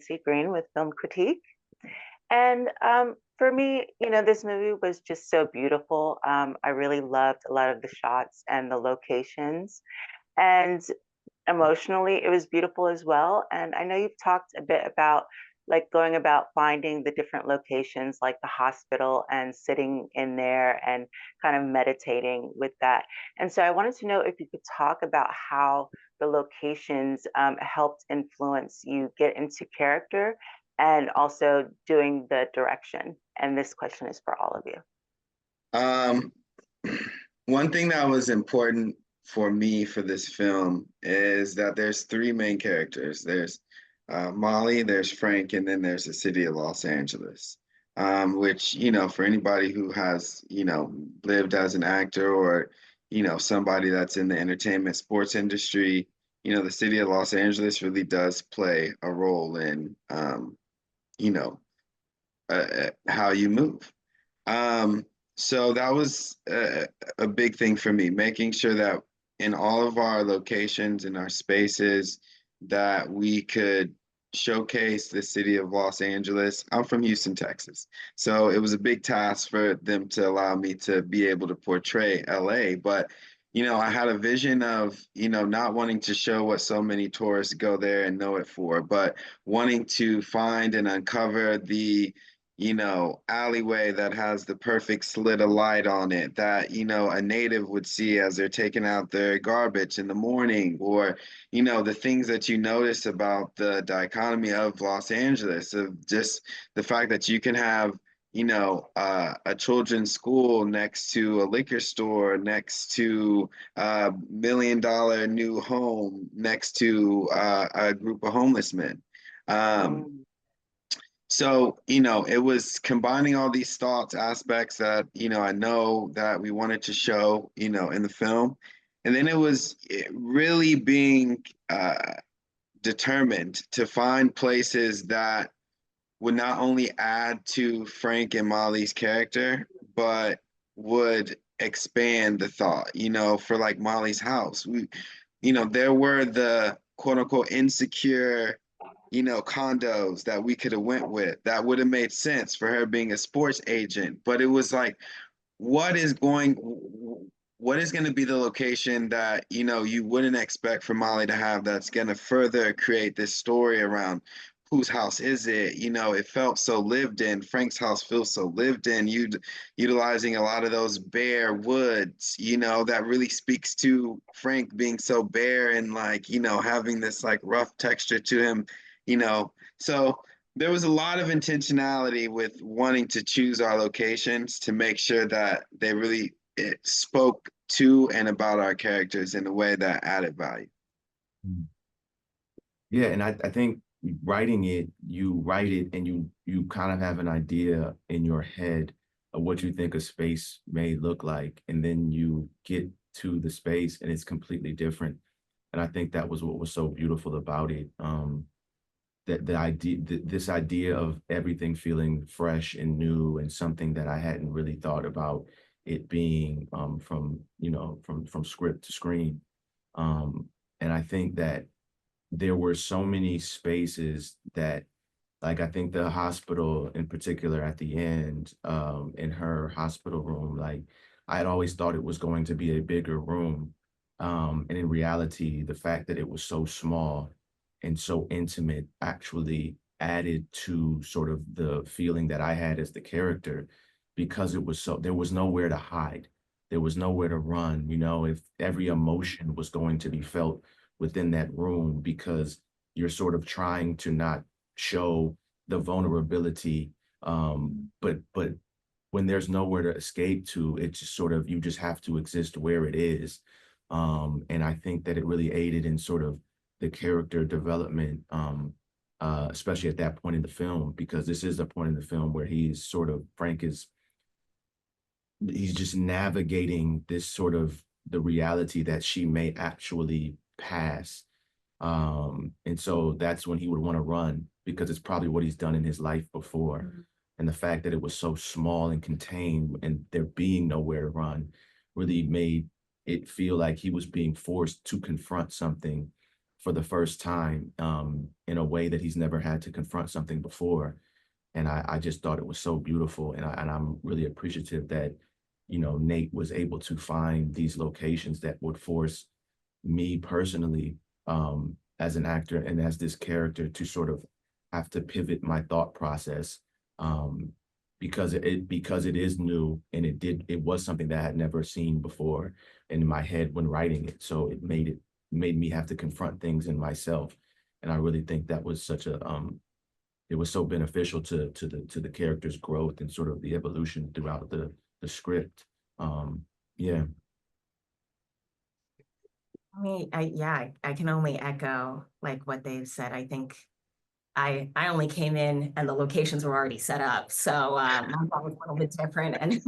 Nancy Green with Film Critique. And for me, this movie was just so beautiful. I really loved a lot of the shots and the locations. And emotionally, it was beautiful as well. And I know you've talked a bit about like going about finding the different locations, like the hospital, and sitting in there and kind of meditating with that. And so I wanted to know if you could talk about how the locations helped influence you get into character and also doing the direction. And this question is for all of you. Um, One thing that was important for me for this film is that there's three main characters. There's Molly, there's Frank, and then there's the city of Los Angeles. Which, for anybody who has, lived as an actor or, somebody that's in the entertainment sports industry, the city of Los Angeles really does play a role in, you know, how you move. So that was a big thing for me, making sure that in all of our locations, in our spaces, that we could showcase the city of Los Angeles. I'm from Houston, Texas. So it was a big task for them to allow me to be able to portray LA. But, I had a vision of, not wanting to show what so many tourists go there and know it for, but wanting to find and uncover the alleyway that has the perfect slit of light on it that, a native would see as they're taking out their garbage in the morning, or, the things that you notice about the dichotomy of Los Angeles, of just the fact that you can have, a children's school next to a liquor store, next to a $1 million new home, next to a group of homeless men. Um, Mm. so, it was combining all these thoughts, aspects that, I know that we wanted to show, in the film. And then it was really being determined to find places that would not only add to Frank and Molly's character, but would expand the thought, for like Molly's house. There were the quote unquote insecure condos that we could have went with that would have made sense for her being a sports agent. But it was like, what is going, what is going to be the location that, you wouldn't expect for Molly to have that's going to further create this story around whose house is it? It felt so lived in. Frank's house feels so lived in. Utilizing a lot of those bare woods, that really speaks to Frank being so bare and like, having this like rough texture to him, so there was a lot of intentionality with wanting to choose our locations to make sure that they really spoke to and about our characters in a way that added value. Yeah, and I think writing it, you write it and you kind of have an idea in your head of what you think a space may look like, and then you get to the space and it's completely different. And I think that was what was so beautiful about it. That the idea, this idea of everything feeling fresh and new and something that I hadn't really thought about it being from script to screen. And I think that there were so many spaces that, like, I think the hospital in particular at the end, in her hospital room, like I had always thought it was going to be a bigger room. And in reality, the fact that it was so small and so intimate actually added to sort of the feeling that I had as the character, because it was so, there was nowhere to hide. There was nowhere to run, if every emotion was going to be felt within that room, because you're sort of trying to not show the vulnerability. But when there's nowhere to escape to, it's just sort of, you just have to exist where it is. And I think that it really aided in sort of the character development, especially at that point in the film, because this is a point in the film where he's just navigating this sort of the reality that she may actually pass. And so that's when he would want to run, because it's probably what he's done in his life before. Mm-hmm. And the fact that it was so small and contained and there being nowhere to run really made it feel like he was being forced to confront something for the first time in a way that he's never had to confront something before. And I just thought it was so beautiful. And I'm really appreciative that, you know, Nate was able to find these locations that would force me personally, as an actor and as this character, to sort of have to pivot my thought process, because it is new, and it was something that I had never seen before in my head when writing it. So it made me have to confront things in myself. And I really think that was such a it was so beneficial to the character's growth and sort of the evolution throughout the script. Yeah. I can only echo like what they've said. I think I only came in and the locations were already set up. So my thought was a little bit different and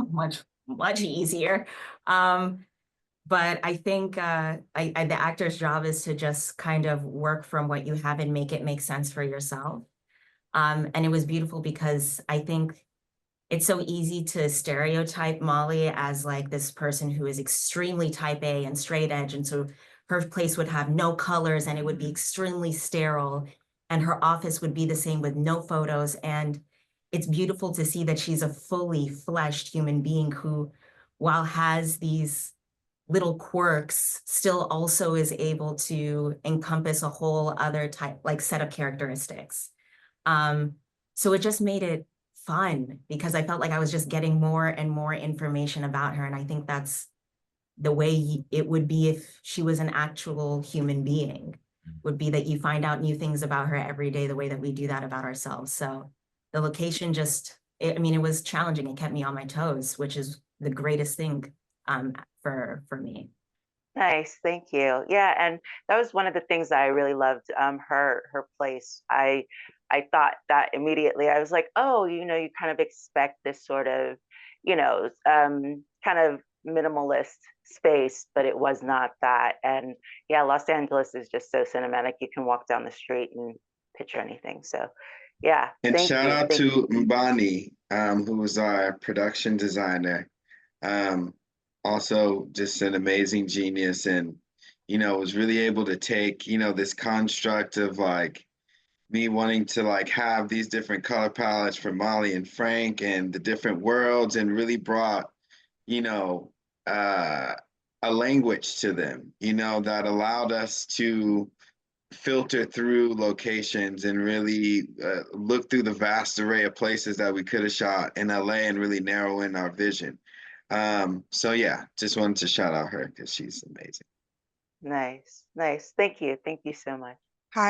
much easier. But I think the actor's job is to just kind of work from what you have and make it make sense for yourself. And it was beautiful because I think it's so easy to stereotype Molly as like this person who is extremely type A and straight edge. And so her place would have no colors and it would be extremely sterile. And her office would be the same with no photos. And it's beautiful to see that she's a fully fleshed human being who, while has these little quirks, still also is able to encompass a whole other type, like set of characteristics. So it just made it fun because I felt like I was just getting more and more information about her. And I think that's the way it would be if she was an actual human being, would be that you find out new things about her every day, the way that we do that about ourselves. So the location just, I mean, it was challenging. It kept me on my toes, which is the greatest thing for me. Nice, thank you. Yeah, and that was one of the things that I really loved. Her place. I thought that immediately. I was like, oh, you know, you kind of expect this sort of, you know, kind of minimalist space, but it was not that. And yeah, Los Angeles is just so cinematic. You can walk down the street and picture anything. So yeah, And thank shout you. out to Mbani, who was our production designer. Um, Also just an amazing genius, and you know, was really able to take, you know, this construct of like me wanting to like have these different color palettes for Molly and Frank and the different worlds, and really brought, you know, a language to them, you know, that allowed us to filter through locations and really look through the vast array of places that we could have shot in LA and really narrow in our vision. So yeah, just wanted to shout out her because she's amazing. Nice, nice. Thank you. Thank you so much.